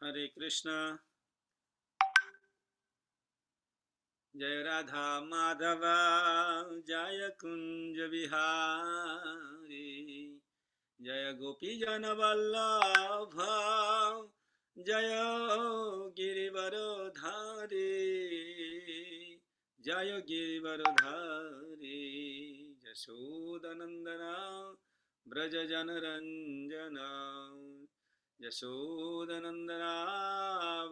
Hare Krishna, Jai Radha Madhava, Jaya Kunja Vihari, Jaya Gopi Jana Vallabha, Jaya Girivarodhari, Jaya Girivarodhari, Jashodanandana, Braja Janaranjana, Jashodanandana,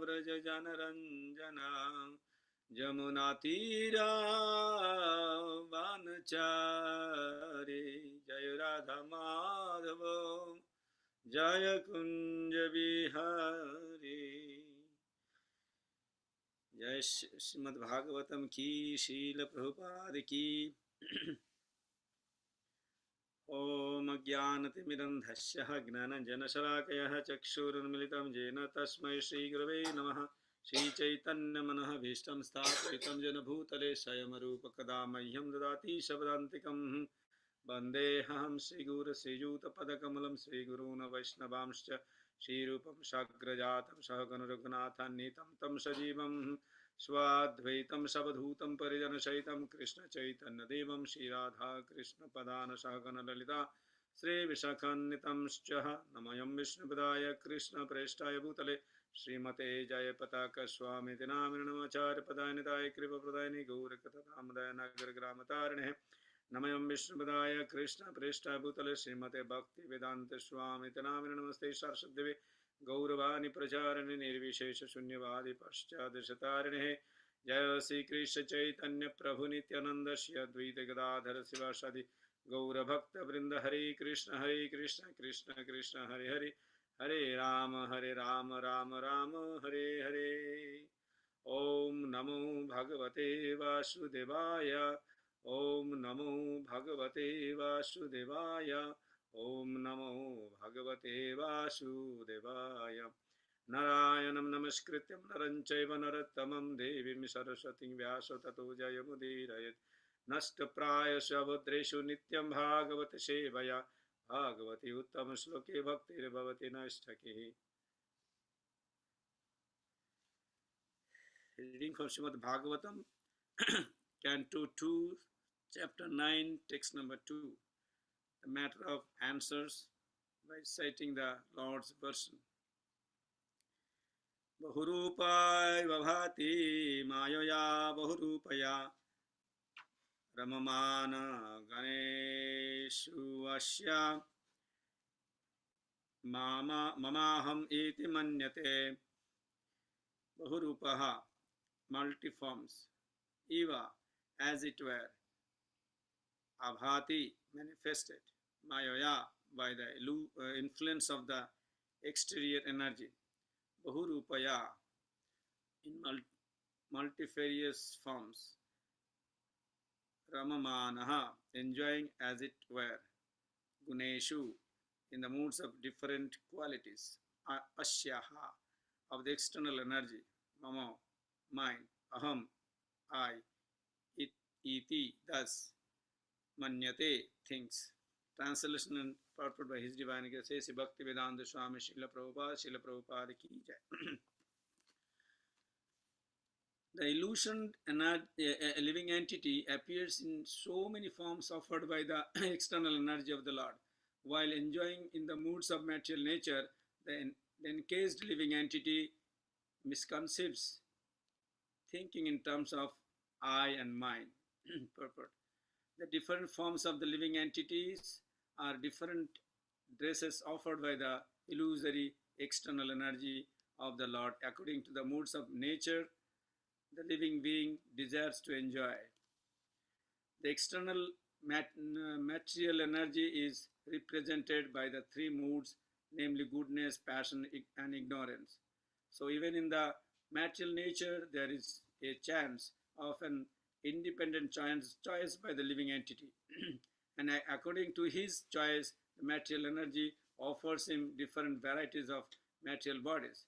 Braja Janaranjana, Jamunatira Vanachari, Jaya Radha Madhava, Jaya Kunja Vihari. Jai Srimad Bhagavatam ki, Srila Prabhupada ki. Om Jnanatimirandhasya Gnananjanashalakaya Chakshurunmilitam Jena Tasmai Shri Gurave Namaha Shri Chaitanya Manabhishtam Sthapitam Jena Bhutale Swayamarupa Kadamahyam Dadati Shabdantikam Vandeham Shri Guru Sri Juta Padakamalam Shri Guruna Vaishnavamscha Shri Rupam Shagrajatam Sahagana Raghunathan Nitam Tam Sajivam Swadvaitam Savadhutam Parijanasahitam Krishna Chaitanya Devam Shri Radha Krishna Padana Sahagana Lalita Sri Vishakhannitam Schaha Namayam Vishnupadaya Krishna Prestaya Bhutale Srimate Jaya Pataka Swami Dinamacharya Padanitaya Kripa Pradayani Gaurakata Namadaya Nagar Gramatarine Namayam Vishnupadaya Krishna Prestaya Bhutale Srimate Bhakti Vedanta Swami Dinamina Namaste Saraswati Gauravani Pracharani Nirvishesha Shunyavadi Paschadashatarinehe Jaya Sri Krishna Chaitanya Prabhu Nityananda Shri Advaita Gadadhara Sivasadi Gaura Bhakta Vrinda Hare Krishna Krishna Krishna Hare Hare Hare Rama Rama Rama Hare Hare Om Namo Bhagavate Vasudevaya Om Namo Bhagavate Vasudevaya Om Namo Bhagavate Vasudevaya Narayanam Namaskrityam Naranchaiva Narottamam Devim Saraswatim Vyasa Tato Jayamudirayat Nashtaprayasya Bhadreshu Nityam Bhagavata Sevaya Bhagavati Uttama Shloke Bhaktir Bhavati Nashtaki. Reading from Srimad Bhagavatam, Canto 2, Chapter 9, Text number 2. The matter of answers by citing the Lord's version. Bahurupaya vabhati mayaya bahurupaya ramamana ganeshu asya mamaham iti manyate. Bahurupaha, multiforms, eva, as it were, abhati, manifested, mayaya, by the influence of the exterior energy, bahurupaya, in multifarious forms, ramamanaha, enjoying as it were, guneshu, in the moods of different qualities, asyaha, of the external energy, mama, mine, aham, I, iti, thus, manyate, thinks. Translation and purport by His Divine Grace, Bhakti Vedanta Swami Srila Prabhupada ki jai. The illusioned a living entity appears in so many forms offered by the external energy of the Lord. While enjoying in the moods of material nature, the encased living entity misconceives, thinking in terms of I and mine. Purport. The different forms of the living entities are different dresses offered by the illusory external energy of the Lord according to the moods of nature the living being desires to enjoy. The external material energy is represented by the three moods, namely goodness, passion, and ignorance. So even in the material nature, there is a chance of an independent choice by the living entity. And according to his choice, the material energy offers him different varieties of material bodies.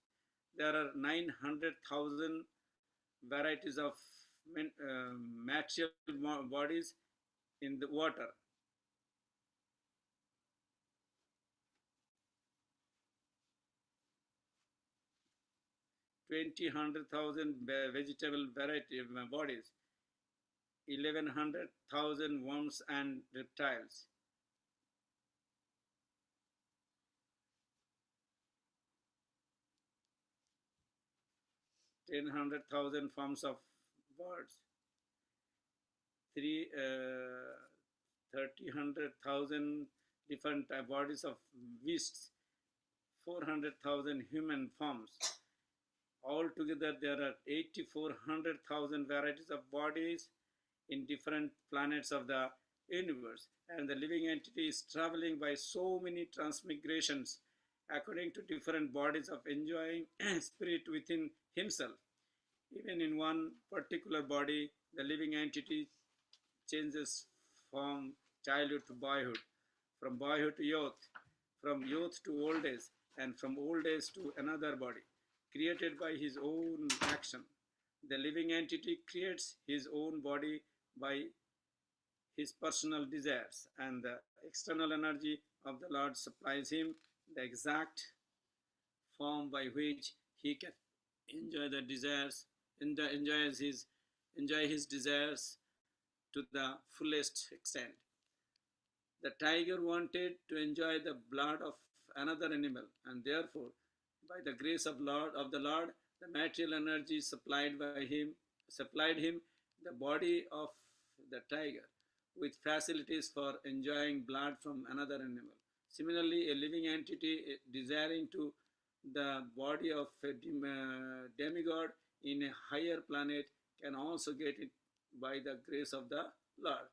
There are 900,000 varieties of material bodies in the water. 20,000 vegetable variety bodies, 11,000 worms and reptiles, 10,000 forms of birds, 30,000 different bodies of beasts, 400,000 human forms. Altogether, there are 8,400,000 varieties of bodies in different planets of the universe, and the living entity is traveling by so many transmigrations according to different bodies of enjoying spirit within himself. Even in one particular body, the living entity changes from childhood to boyhood, from boyhood to youth, from youth to old age, and from old age to another body, created by his own action. The living entity creates his own body by his personal desires, and the external energy of the Lord supplies him the exact form by which he can enjoy the desires, enjoy his desires to the fullest extent. The tiger wanted to enjoy the blood of another animal, and therefore, by the grace of the Lord, the material energy supplied him the body of the tiger with facilities for enjoying blood from another animal. Similarly, a living entity desiring to the body of a demigod in a higher planet can also get it by the grace of the Lord.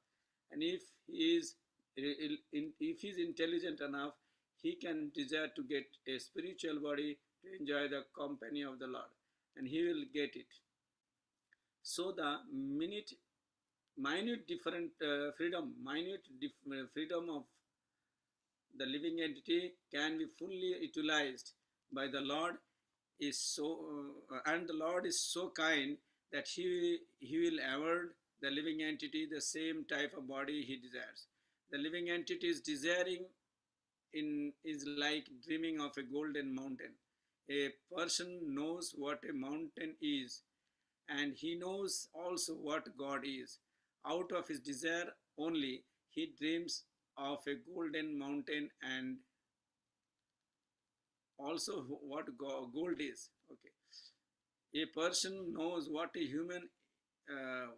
And if he is intelligent enough, he can desire to get a spiritual body to enjoy the company of the Lord, and he will get it. So the minute different freedom of the living entity can be fully utilized by the Lord is so and the Lord is so kind that he will award the living entity the same type of body he desires. The living entity is desiring is like dreaming of a golden mountain. A person knows what a mountain is, and he knows also what God is. Out of his desire only, he dreams of a golden mountain and also what gold is. Okay, a person knows what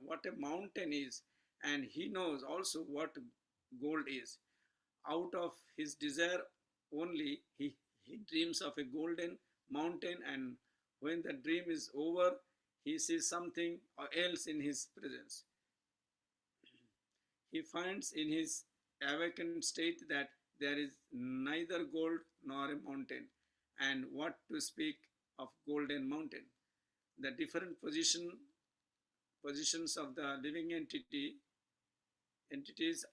what a mountain is, and he knows also what gold is. Out of his desire only, he dreams of a golden mountain, and when the dream is over, he sees something else in his presence. He finds in his awakened state that there is neither gold nor a mountain, and what to speak of golden mountain. The different positions of the living entities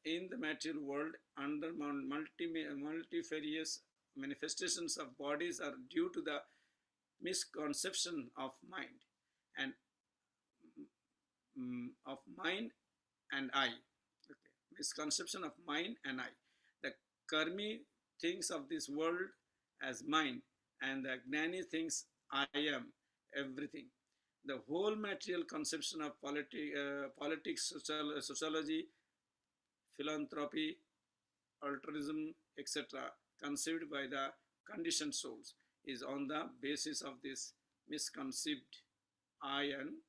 in the material world under multifarious manifestations of bodies are due to the misconception of mind and of mind and I. Okay. Misconception of mind and I. The karmi thinks of this world as mine, and the gnani thinks I am everything. The whole material conception of politics, sociology, philanthropy, altruism, etc., conceived by the conditioned souls, is on the basis of this misconceived I and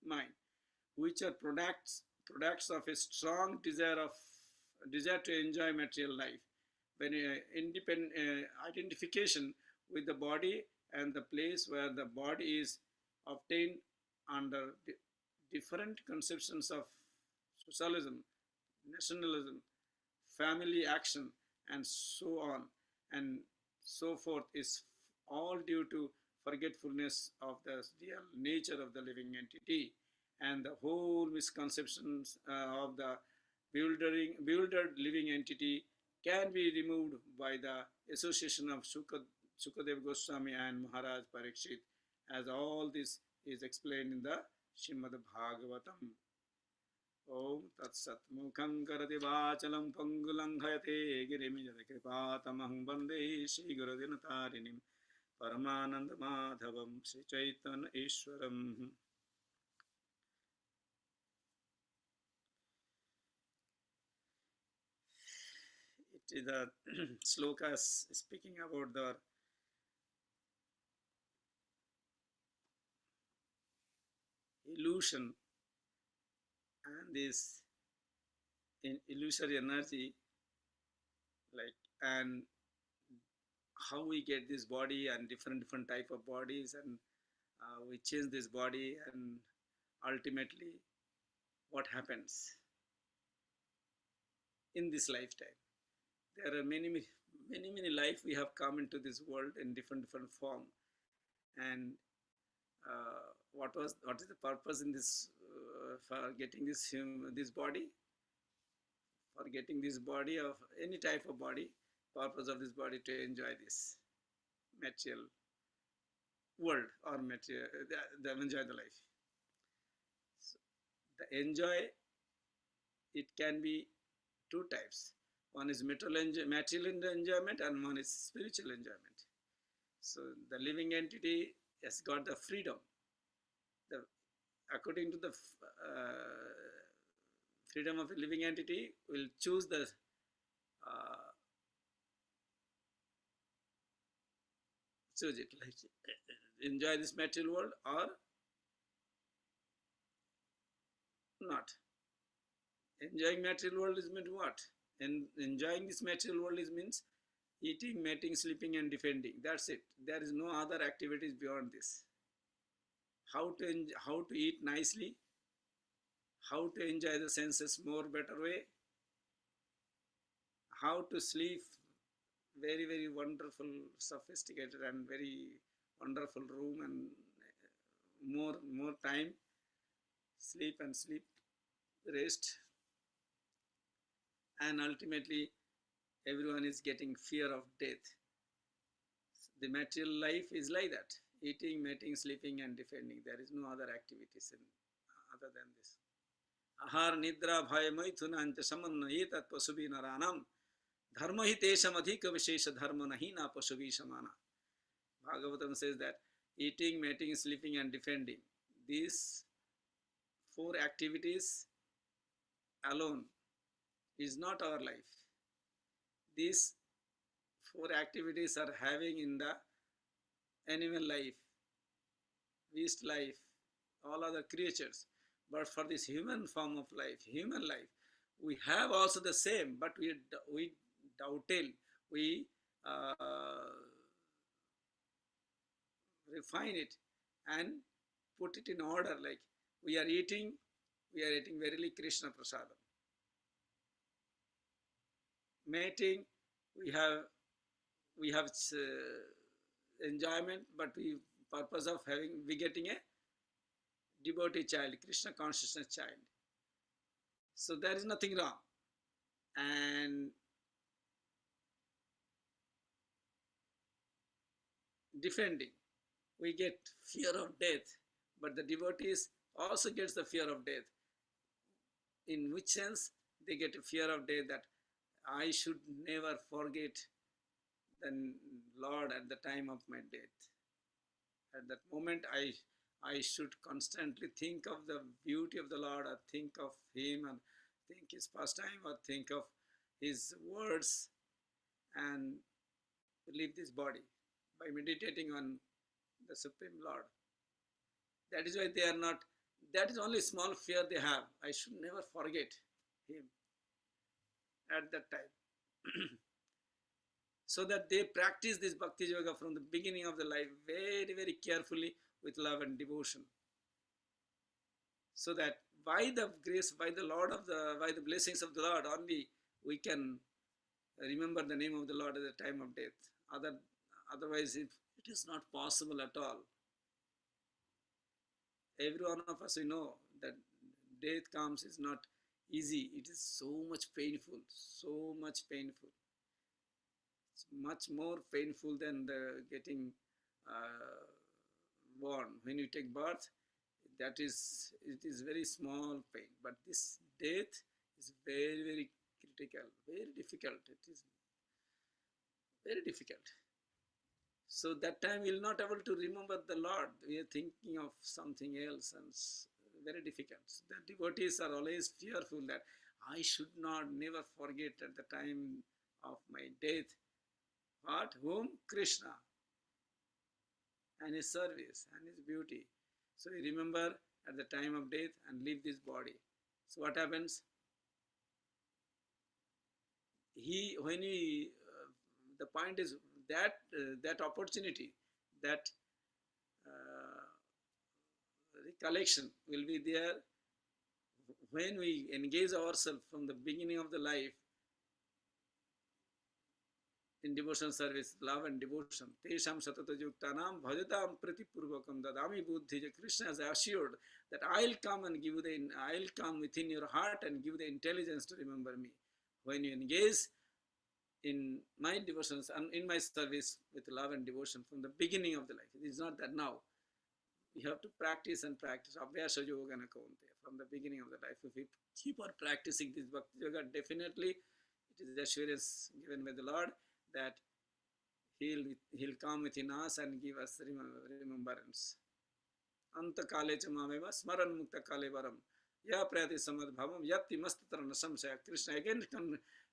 mine, which are products of a strong desire to enjoy material life. When independent identification with the body and the place where the body is obtained under different conceptions of socialism, nationalism, family action, and so on and so forth, is all due to forgetfulness of the real nature of the living entity, and the whole misconceptions of the bewildered living entity can be removed by the association of Sukadev Goswami and Maharaj Parikshit, as all this is explained in the Srimad Bhagavatam. Om Tat Sat Mukham Karati Vachalam Pangulanghayate Girimijata Kripatamaham Bande Shri Guru Dinatarinim Paramananda Madhavam Sri Chaitanya Ishwaram. It is the slokas speaking about the illusion and this illusory energy, like, and how we get this body and different type of bodies, and we change this body, and ultimately what happens in this lifetime. There are many life we have come into this world in different form, and what is the purpose in this, for getting this body, for getting this body of any type of body. Purpose of this body to enjoy this material world, or material, enjoy the life. So the enjoy, it can be two types. One is material enjoyment, and one is spiritual enjoyment. So the living entity has got the freedom. According to the freedom of a living entity, will choose the choose it, like enjoy this material world or not. Enjoying material world is meant what? And enjoying this material world is means eating, mating, sleeping, and defending. That's it. There is no other activities beyond this. How to eat nicely, how to enjoy the senses more better way, how to sleep very wonderful, sophisticated, and very wonderful room, and more time, sleep, rest, and ultimately everyone is getting fear of death. The material life is like that: eating, mating, sleeping, and defending. There is no other activities other than this. Ahar nidra bhaya maithunancha samannayetat pasubi naranam dharma hi tesham adhika vishesha dharma nahina pasubi samana. Bhagavatam says that eating, mating, sleeping, and defending, these four activities alone is not our life. These four activities are having in the animal life, beast life, all other creatures. But for this human form of life, we have also the same, but we dovetail, we refine it and put it in order. Like we are eating verily Krishna prasadam. Mating, we have enjoyment, but purpose of getting a devotee child, Krishna consciousness child. So there is nothing wrong. And defending, we get fear of death, but the devotees also gets the fear of death. In which sense? They get a fear of death, that I should never forget the Lord at the time of my death. At that moment, I should constantly think of the beauty of the Lord, or think of Him, and think His pastime, or think of His words, and leave this body by meditating on the Supreme Lord. That is why they are not, that is only small fear they have. I should never forget Him at that time. So that they practice this Bhakti Yoga from the beginning of the life very carefully, with love and devotion. So that by the grace, by the blessings of the Lord, only we can remember the name of the Lord at the time of death. Otherwise, it is not possible at all. Every one of us, we know that death comes is not easy. It is so much painful, so much painful. It's much more painful than the getting born. When you take birth, it is very small pain. But this death is very critical, very difficult. It is very difficult. So that time we will not able to remember the Lord. We are thinking of something else, and very difficult. The devotees are always fearful that I should not never forget at the time of my death. What? Whom? Krishna and his service and his beauty. So we remember at the time of death and leave this body. So what happens? The point is that that opportunity, that recollection will be there when we engage ourselves from the beginning of the life in devotion service, love and devotion. Tesham satata yuktanam bhajatam pratipurvakam dadami buddhi. Krishna has assured that I'll come and give I'll come within your heart and give the intelligence to remember me. When you engage in my devotions and in my service with love and devotion from the beginning of the life. It is not that now. We have to practice and practice. Abhyasa yoga nakaunte. From the beginning of the life, if we keep on practicing this bhakti yoga, definitely it is the assurance given by the Lord that He'll come within us and give us remembrance. Anta kale cha mameva smaran mukta kale varam. Ya prayati samad bhavam yatti mastatara nasamsaya. Krishna again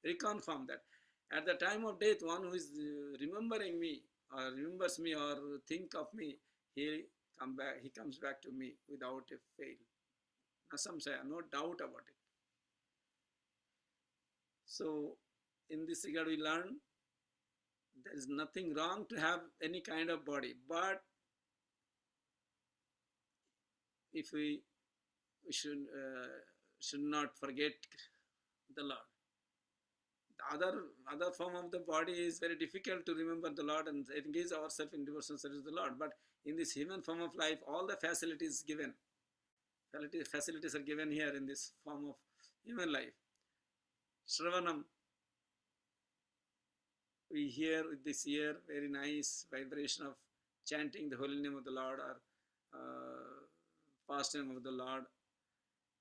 reconfirm that at the time of death, one who is remembering me or remembers me or think of me, he comes back to me without a fail. Nasamsaya, no doubt about it. So in this regard we learn there is nothing wrong to have any kind of body, but if we should not forget the Lord. The other form of the body is very difficult to remember the Lord and engage ourselves in devotion service to the Lord. But in this human form of life, all the facilities given. Facilities are given here in this form of human life. Shravanam, we hear with this ear very nice vibration of chanting the holy name of the Lord or past name of the Lord,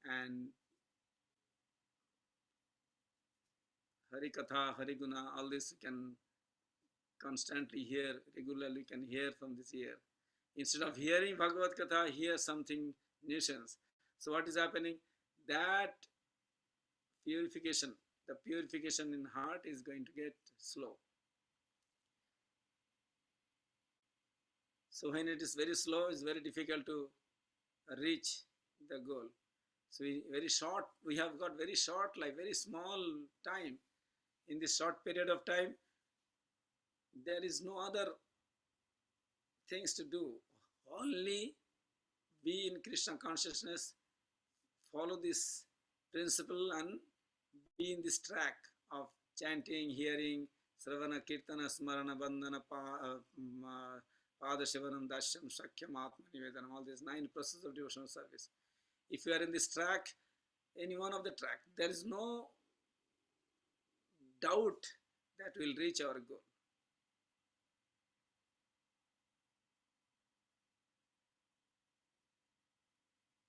and Hari Katha, Hari Guna, all this you can constantly hear, regularly can hear from this ear. Instead of hearing Bhagavad Katha, hear something nuisance. So what is happening? That purification, the purification in heart is going to get slow. So when it is very slow, it's very difficult to reach the goal. So we have got very short life, very small time. In this short period of time, there is no other things to do. Only be in Krishna consciousness, follow this principle and be in this track of chanting, hearing, Sravana, Kirtana, Smarana, Bandhana, Pada Shivanam, Dashyam, Shakyam, Atma Nivedanam, all these 9 processes of devotional service. If you are in this track, any one of the track, there is no doubt that we will reach our goal.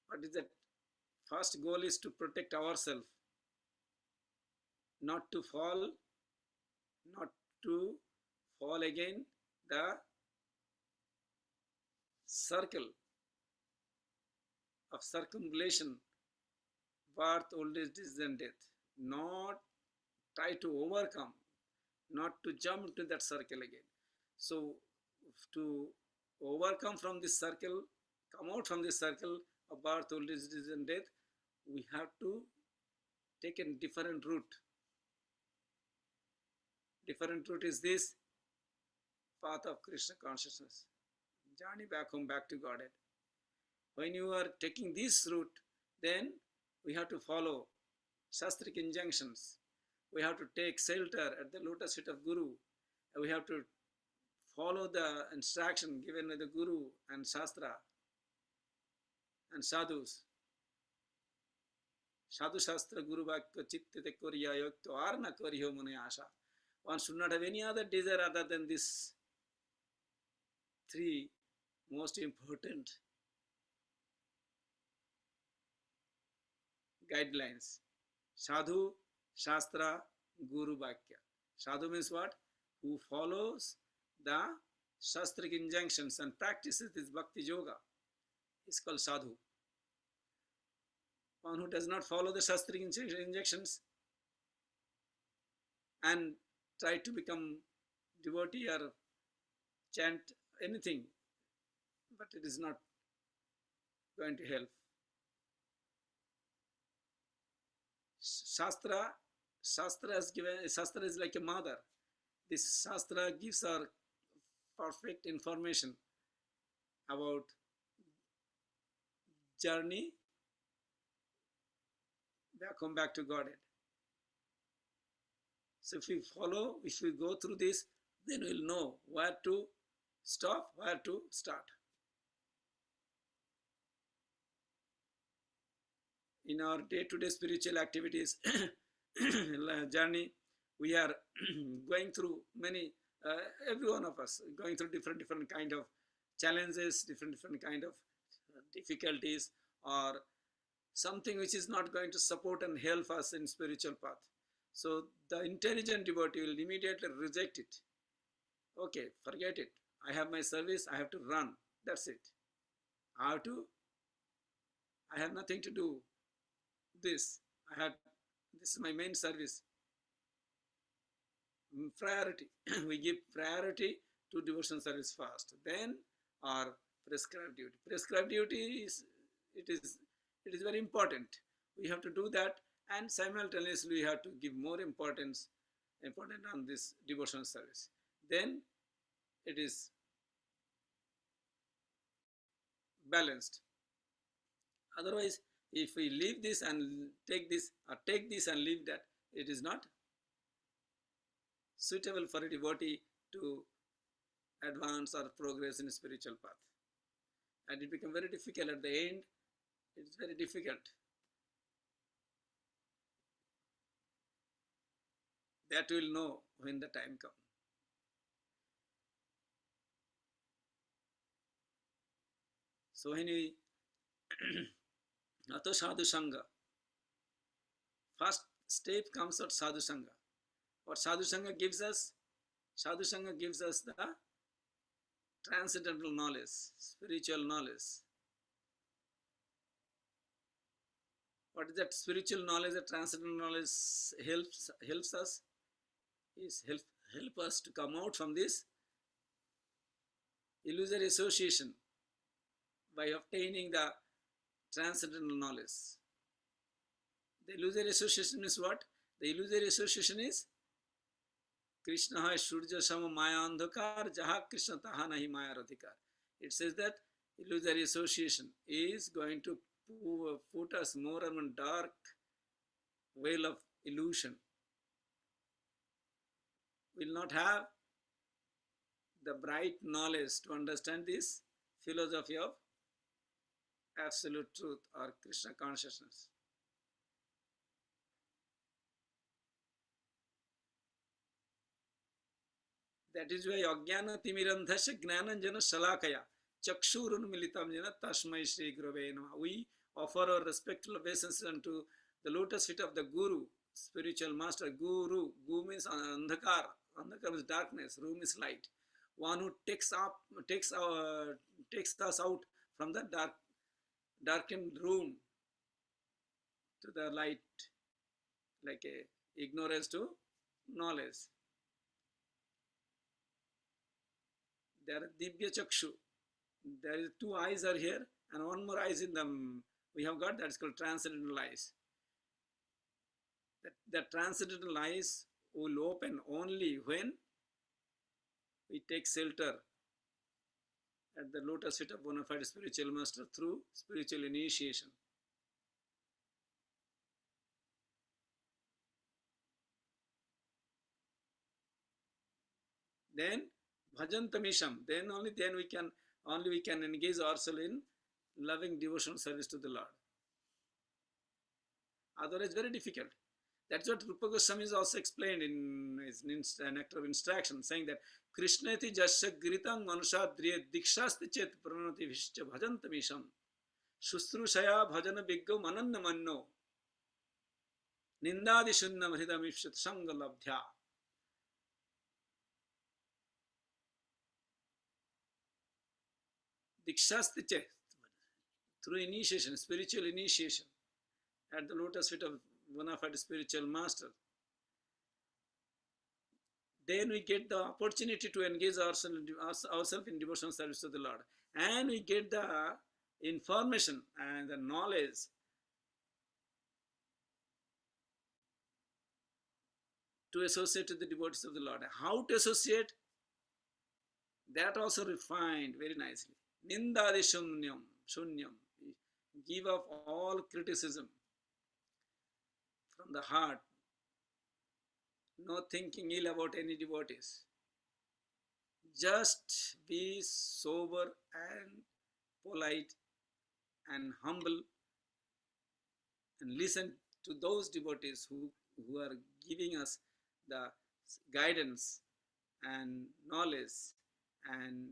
What is that? First goal is to protect ourselves, not to fall again the circle of circumambulation, birth, old age, disease and death. Not try to overcome, not to jump into that circle again. So to overcome from this circle, come out from this circle of birth, old age, disease and death, we have to take a different route. Different route is this path of Krishna consciousness. Journey back home, back to Godhead. When you are taking this route, then we have to follow Shastric injunctions. We have to take shelter at the lotus feet of Guru. We have to follow the instruction given by the Guru and Shastra and Sadhus. Sadhu Shastra Guru Vakya Chittite Koriya Yokto Arna Koriyo Mune Asha. One should not have any other desire other than these 3 most important guidelines. Sadhu, Shastra, Guru Vakya. Sadhu means what? Who follows the shastric injunctions and practices this bhakti yoga is called sadhu. One who does not follow the shastric injunctions and try to become devotee or chant anything, but it is not going to help. Shastra is like a mother. This Shastra gives our perfect information about journey come back to Godhead. So if we go through this, then we'll know where to stop, where to start. In our day-to-day spiritual activities journey, we are going through many, every one of us going through different kind of challenges, different kind of difficulties, or something which is not going to support and help us in spiritual path. So the intelligent devotee will immediately reject it. Okay, forget it. I have my service, I have to run. That's it. I have nothing to do. This is my main service. Priority. We give priority to devotional service first. Then our prescribed duty. Prescribed duty is very important. We have to do that, and simultaneously we have to give more importance on this devotional service. Then it is balanced. Otherwise, if we leave this and take this, or take this and leave that, it is not suitable for a devotee to advance or progress in a spiritual path. And it becomes very difficult at the end. It's very difficult. That we'll know when the time comes. So when we Ato Sadhu Sangha, first step comes out Sadhu Sangha. What Sadhu Sangha gives us? Sadhu Sangha gives us the transcendental knowledge, spiritual knowledge. What is that spiritual knowledge, that transcendental knowledge helps us? Is help us to come out from this illusory association by obtaining the transcendental knowledge. The illusory association is what? The illusory association is Krishna hai Surya sama maya andhakar jaha Krishna taha nahi maya radhikar. It says that illusory association is going to put us more and more dark veil of illusion. Will not have the bright knowledge to understand this philosophy of absolute truth or Krishna consciousness. That is why Ajnana Timirandhasya Gnananjana Shalakaya Chakshurun Militam Jana Tashmai Shri Gurave Namaha. We offer our respectful obeisance unto the lotus feet of the Guru, spiritual master. Guru. Gu means Andhakar. Andhakar means darkness. Ru means light. One who takes us out from the darkened room to the light, like a ignorance to knowledge. There are Divya Chakshu. There is two eyes are here and one more eyes in them. We have got that's called transcendental eyes. That transcendental eyes will open only when we take shelter at the lotus feet of bona fide spiritual master through spiritual initiation. Then bhajantamisham. Then we can engage ourselves in loving devotional service to the Lord. Otherwise, very difficult. That's what Rupa Goswami is also explained in his Nectar of Instruction, saying that Krishnati jasya gritam manushadriya dikshasti chet pranati vishcha bhajantamisham shusrushaya bhajana bhiggo mananna manno nindadi shunnam hridamishchat sangalabdhya. Ikshastite, through initiation, spiritual initiation, at the lotus feet of bona fide spiritual master, then we get the opportunity to engage ourselves in devotional service to the Lord. And we get the information and the knowledge to associate with the devotees of the Lord. How to associate? That also refined very nicely. Nindadi shunyam. Give up all criticism from the heart. No thinking ill about any devotees. Just be sober and polite and humble and listen to those devotees who are giving us the guidance and knowledge and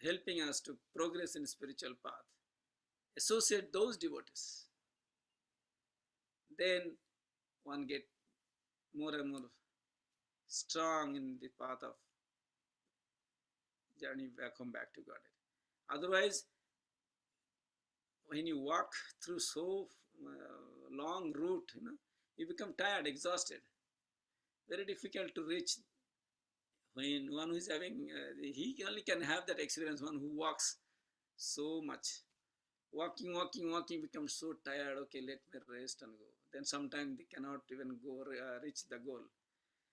helping us to progress in spiritual path. Associate those devotees. Then one get more and more strong in the path of journey back home, back to Godhead. Otherwise, when you walk through so long route, you become tired, exhausted. Very difficult to reach. When one who is having, he only can have that experience, one who walks so much. Walking becomes so tired. Okay, let me rest and go. Then sometimes they cannot even go reach the goal.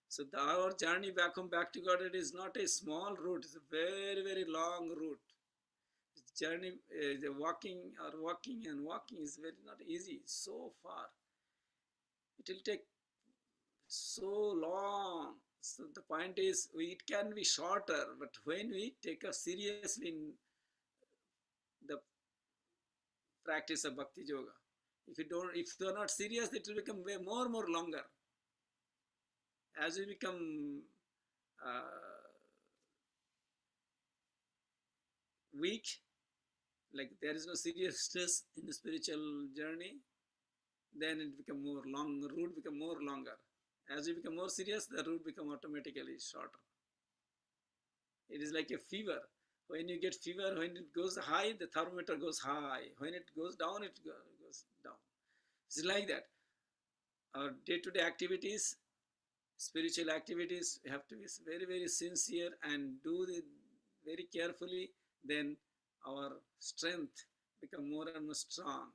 So our journey back home, back to Godhead is not a small route. It's a very, very long route. This journey, the walking is very not easy. It's so far. It will take so long. So the point is, it can be shorter, but when we take up seriously in the practice of bhakti yoga, if you are not serious, it will become way more longer. As we become weak, like there is no seriousness in the spiritual journey, then it become more long. The route become more longer. As we become more serious, the route become automatically shorter. It is like a fever. When you get fever, when it goes high, the thermometer goes high. When it goes down, it goes down. It's like that. Our day-to-day activities, spiritual activities, we have to be very, very sincere and do it very carefully. Then our strength become more and more strong.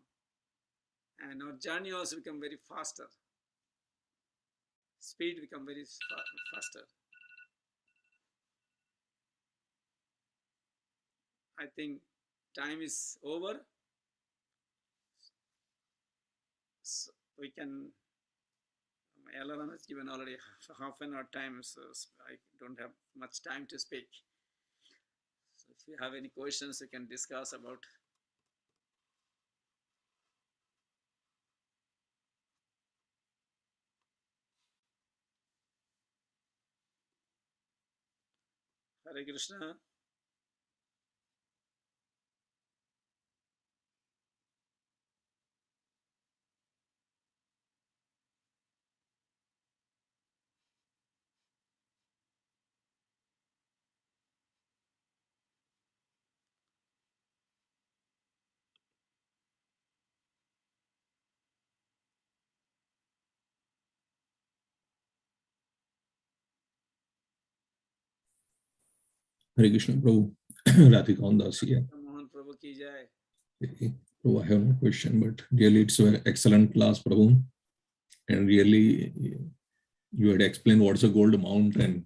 And our journey also become very faster. Speed become very faster. I think time is over. So we can, my alarm has given already half an hour time, so I don't have much time to speak. So if you have any questions, you can discuss about. Hare Krishna. Hare Krishna, Prabhu. Radhika Das here. Mohan Prabhu ki jai. Prabhu, I have no question, but really it's an excellent class, Prabhu. And really, you had explained what's a gold amount and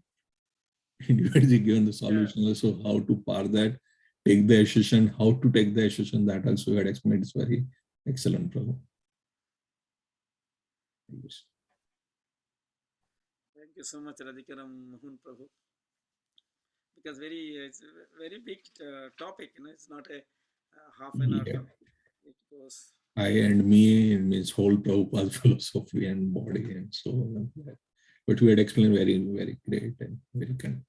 you had given the solution also how to par that, take the association, how to take the association, that also you had explained. It's very excellent, Prabhu. Thank you so much, Radhikaram Mohan Prabhu. Because it's a very big topic, it's not a half an hour topic. It goes. I and me means whole Prabhupada's philosophy and body and so on. But we had explained very, very great and very convincing.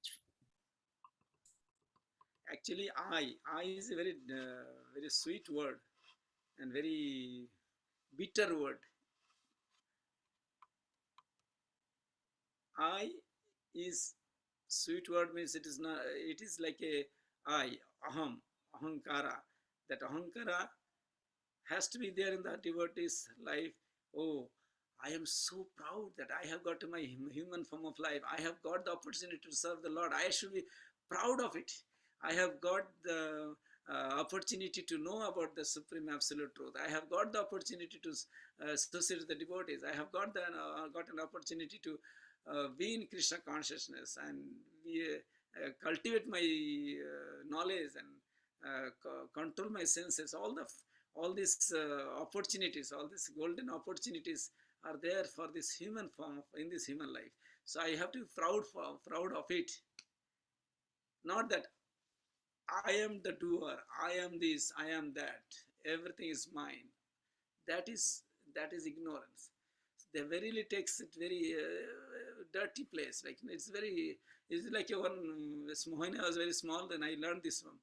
Actually, I is a very, very sweet word and very bitter word. I is Sweet word means it is not, it is like a I, aham, ahankara. That ahankara has to be there in the devotee's life. Oh, I am so proud that I have got my human form of life. I have got the opportunity to serve the Lord. I should be proud of it. I have got the opportunity to know about the supreme absolute truth. I have got the opportunity to associate with the devotees. I have got an opportunity to be in Krishna consciousness and cultivate my knowledge and control my senses. All these opportunities, all these golden opportunities are there for this human form in this human life. So I have to be proud of it. Not that I am the doer, I am this, I am that, everything is mine. That is ignorance. They verily takes it very dirty place. Like it's like one. When I was very small, then I learned this one.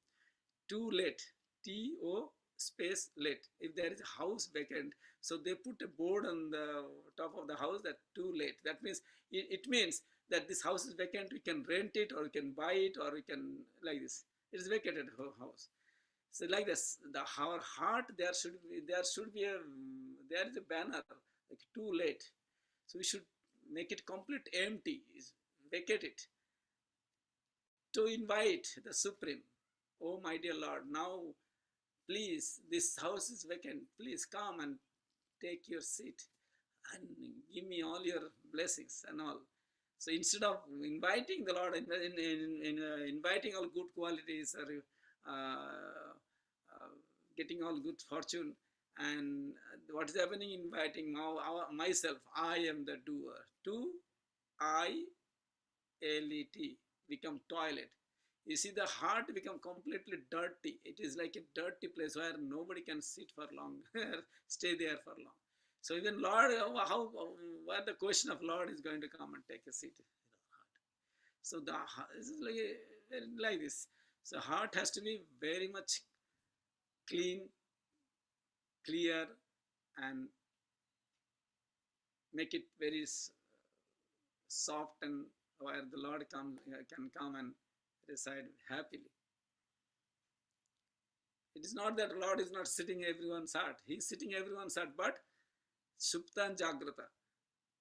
Too late. T-O space late. If there is a house vacant, so they put a board on the top of the house that too late. That means it means that this house is vacant. We can rent it, or we can buy it, or we can like this. It is vacated house. So like this, our heart there should be a there is a banner like too late. So we should make it complete empty, vacate it to invite the Supreme. Oh my dear Lord, now please, this house is vacant. Please come and take your seat and give me all your blessings and all. So instead of inviting the Lord, inviting all good qualities or getting all good fortune, and what is happening? Inviting myself. I am the doer. To I-L-E-T become toilet. You see, the heart become completely dirty. It is like a dirty place where nobody can sit for long, stay there for long. So even Lord, where the question of Lord is going to come and take a seat in the heart. So this is like this. So heart has to be very much clean, clear, and make it very soft, and where the Lord can come and reside happily. It is not that Lord is not sitting everyone's heart. He is sitting everyone's heart, but Supta and Jagrata.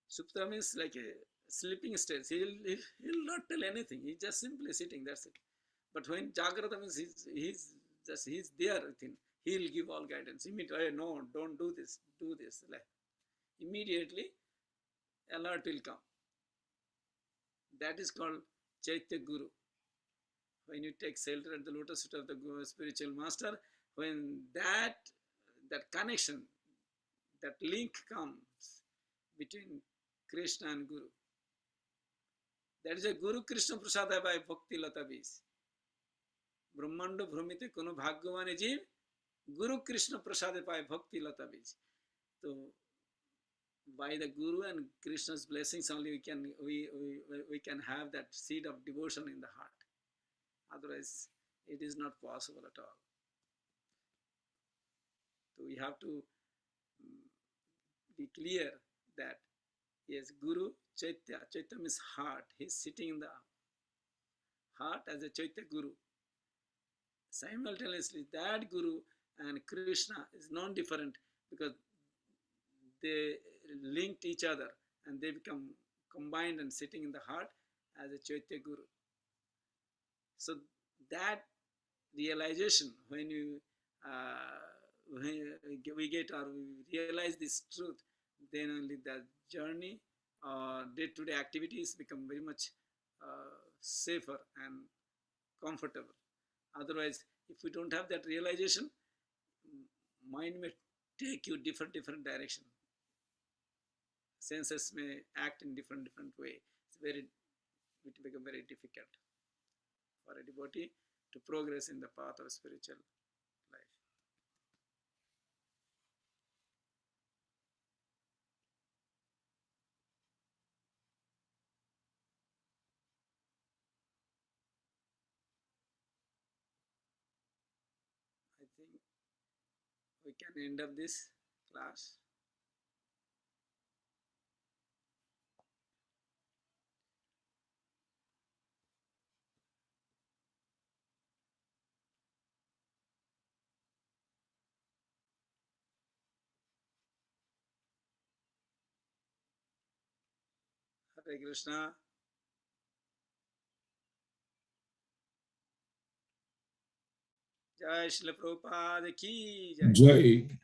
Supta means like a sleeping state. He'll not tell anything. He's just simply sitting. That's it. But when Jagrata means he's there within. He'll give all guidance. Immediately, hey, no, don't do this. Do this. Like, immediately, alert will come. That is called Chaitya Guru. When you take shelter at the lotus feet of the spiritual master, when that connection, that link comes between Krishna and Guru, that is a Guru Krishna Prasada by Bhakti Lata Bis. Brahmanda Bhrumite Kono Bhagavane Jeev, Guru Krishna Prasada by Bhakti Lata Bis. So by the Guru and Krishna's blessings only we can have that seed of devotion in the heart. Otherwise, it is not possible at all. So we have to be clear that yes, Guru Chaitya. Chaitya means heart. He is sitting in the heart as a Chaitya Guru. Simultaneously, that Guru and Krishna is non-different because they linked each other and they become combined and sitting in the heart as a Chaitya Guru. So that realization, when we get or we realize this truth, then only the journey or day-to-day activities become very much safer and comfortable. Otherwise, if we don't have that realization, mind may take you different direction. Senses may act in different way. It becomes very difficult for a devotee to progress in the path of spiritual life. I think we can end up this class. Hare Krishna. Jai Srila Prabhupada ki jai. Jai.